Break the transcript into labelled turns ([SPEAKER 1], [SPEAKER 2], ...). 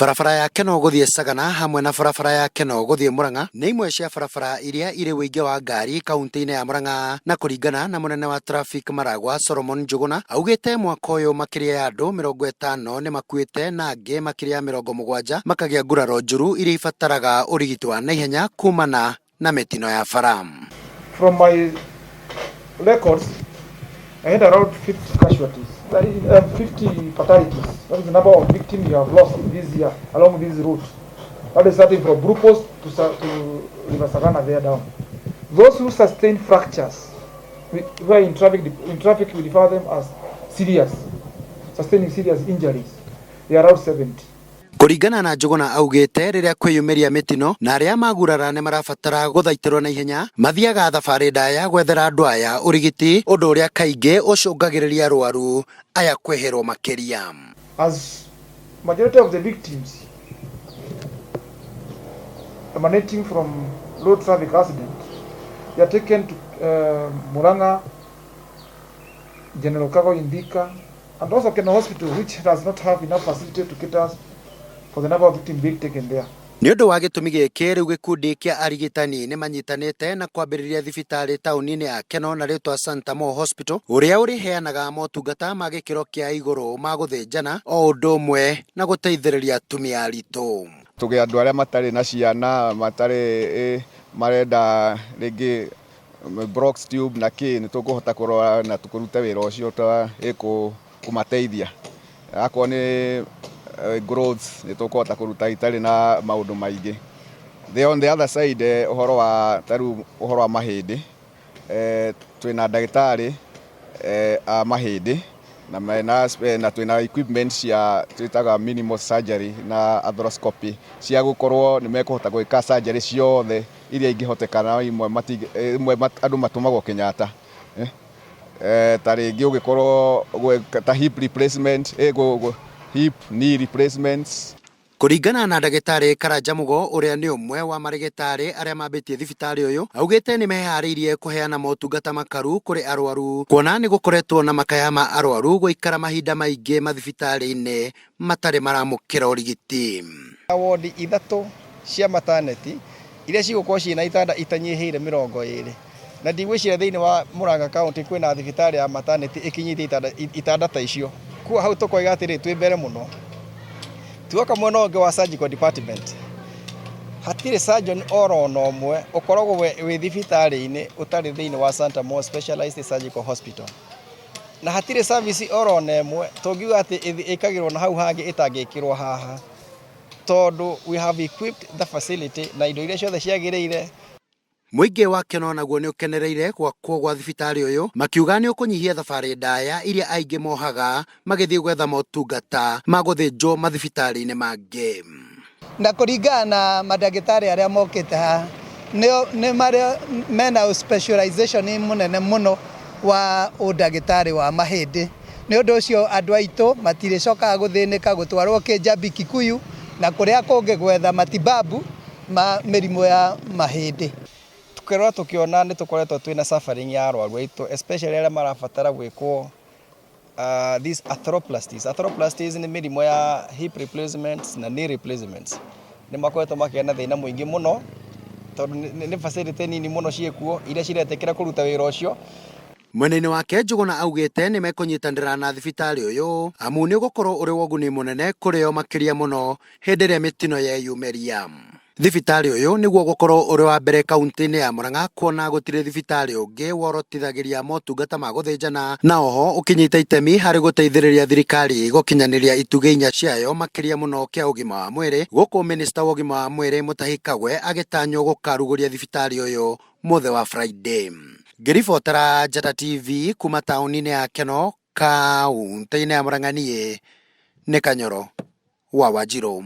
[SPEAKER 1] Barabara ya Kenol guthie Sagana hamwe na barabara ya Kenol guthie Murang'a nĩ imwe cia barabara iria irĩ wĩingĩ wa ngari kaunti-inĩ ya Murang'a, na kũringana na mũnene wa traffic Maragwa Solomon Njuguna augĩte mwaka ũyũ makĩria ya andũ 50 nĩ makuĩte na angĩ makĩria ya 70 makagĩa nguraro njũru iria ibataraga ũrigiti wa naihenya kumana na mĩtino ya bara.
[SPEAKER 2] From my records, I had around 50 casualties, 50 fatalities. That is the number of victims you have lost this year along this route. That is starting from Brupos to River Savannah there down. Those who sustain fractures, who are in traffic, we refer them as serious, sustaining serious injuries. They are around 70.
[SPEAKER 1] Kũringana na Njuguna augĩte rĩrĩa kwĩyumĩria mĩtino na arĩa magurara nĩ marabatara gũthaitĩrwo na ihenya mathiaga thabarĩ ndaya gwethera andũ aya ũrigiti, ũndũ ũrĩa kaingĩ ũcũngagĩrĩria arwaru aya kwĩhĩrwo makĩria.
[SPEAKER 2] As majority of the victims emanating from road traffic accidents, they are taken to Murang'a, General Kago Indika, and also Kenol Hospital, which does not have enough facility to cater for the number of victims being taken there.
[SPEAKER 1] Nĩ ũndũ wa gĩtũmi gĩkĩ rĩu gĩkundi kĩa arigitani nĩ manyitanĩte na kwambĩrĩria thibitarĩ taũni-inĩ ya Kenol na rĩtwa Santamo Hospital, ũrĩa ũrĩheanaga motungata ma gĩkĩro kĩa igũrũ ma gũthĩnjana o ũndũ ũmwe na gũteithĩrĩria atumia aritũ.
[SPEAKER 3] Tũgĩ andũ arĩa matarĩ na ciana, matarĩ marenda rĩngĩ Brox tube na kĩ nĩ tũkũhota kũrora na tũkũruta wĩra ũcio ta kũmateithia. Akorwo nĩ growth nĩ tũkũhota kũruta itarĩ na maũndũ maingĩ. On the other side, ũhoro wa mahĩndĩ, twĩna ndagĩtarĩ a mahĩndĩ na twĩna equipment cia twĩtaga minimal surgery na arthroscopy cia gũkorwo nĩ mekũhota gwĩka surgery ciothe iria ingĩhotekana, imwe andũ matũmagwo Kenyatta. Ta rĩngĩ ũgĩkorwo ta hip replacement, hip knee replacements.
[SPEAKER 1] Kũringana na ndagĩtarĩ Karanja Mugo ũrĩa nĩ ũmwe wa marĩgĩtarĩ arĩa mambĩtie thibitarĩ ũyũ, augĩte nĩ meharĩirie kũheana motungata makaru kũrĩ arwaru, kuona nĩ gũkoretwo na makaya ma arwaru gũikara mahinda maingĩ mathibitarĩ-inĩ matarĩ maramũkĩra ũrigiti.
[SPEAKER 4] Wodi ithatũ cia maternity iria cigũkorwo ciĩna itanda itanyihĩire 20, na ndigwĩciria thĩinĩ wa Murang'a County kwĩna thibitarĩ ya maternity ĩkinyĩte itanda ta icio. Kuo hau tũkoiga atĩrĩ twĩ mbere mũno. Tuoka mwena ũngĩ wa surgical department, hatirĩ surgeon oro na ũmwe ũkoragwo wĩ thibitarĩ-inĩ ũtarĩ thĩinĩ wa Santamo Specialized Surgical Hospital, na hatirĩ service oro na ĩmwe tũngiuga atĩ ĩkagĩrwo na hau hangĩ ĩtangĩkĩrwo haha, tondũ we have equipped the facility na indo iria ciothe ciagĩrĩire.
[SPEAKER 1] Muingi wa Kenol naguo nĩ ũkenereire gwakwo gwa thibitarĩ ũyũ, makiuga nĩ ũkũnyihia thabarĩ ndaya iria aingĩ mohaga magĩthiĩ gwetha motungata ma gũthĩnjwo mathibitarĩ-inĩ mangĩ.
[SPEAKER 5] Na kũringana na mandagĩtarĩ arĩa mokĩte haha nĩ marĩa mena specialization mũnene mũno wa ũndagĩtarĩ wa mahĩndĩ. Nĩ ũndũ ũcio andũ aitũ matirĩcokaga gũthĩnĩka gũtwarwo Kĩnjambi Kikuyu na kũrĩa kũngĩ gwetha matibabu ma mĩrimũ ya mahĩndĩ. Tukiona nĩ tũkoretwo twĩna suffering ya arwaru aitũ, especially arĩa marabatara gwĩkwo these arthroplasties. Arthroplasties nĩ mĩrimũ ya hip replacements na knee replacements. Nĩ makoretwo makĩona thĩna mũingĩ mũno tondũ nĩ facility nini mũno ciĩkuo iria ciretĩkĩra kũruta wĩra ũcio.
[SPEAKER 1] Mwena-inĩ wake Njuguna augĩte nĩ mekũnyitanĩra na thibitarĩ ũyũ amu nĩ ũgũkorwo ũrĩ wa ũguni mũnene kũrĩ o makĩria mũno hĩndĩ ĩrĩa mĩtino yeyumĩria. Thibitarĩ ũyũ nĩguo gũkorwo ũrĩ wa mbere kaunti-inĩ ya Murang'a, kuona gũtirĩ thibitarĩ ũngĩ worotithagĩria motungata ma gũthĩnjana, na oho ũkinyita itemi harĩ gũteithĩrĩria thirikari gũkinyanĩria itugĩ 4 ciayo makĩria mũno kĩa ũgima wa mwĩrĩ, gũkũ minista wa ũgima wa mwĩrĩ Mutahi Kagwe agĩtanywo gũkarugũria thibitarĩ ũyũ mũthĩ wa Friday. Ngĩribotera Njata TV kuma taũni-inĩ ya Kenol kaunti-inĩ ya Murang'a, niĩ nĩ Kanyoro wa Wanjiru.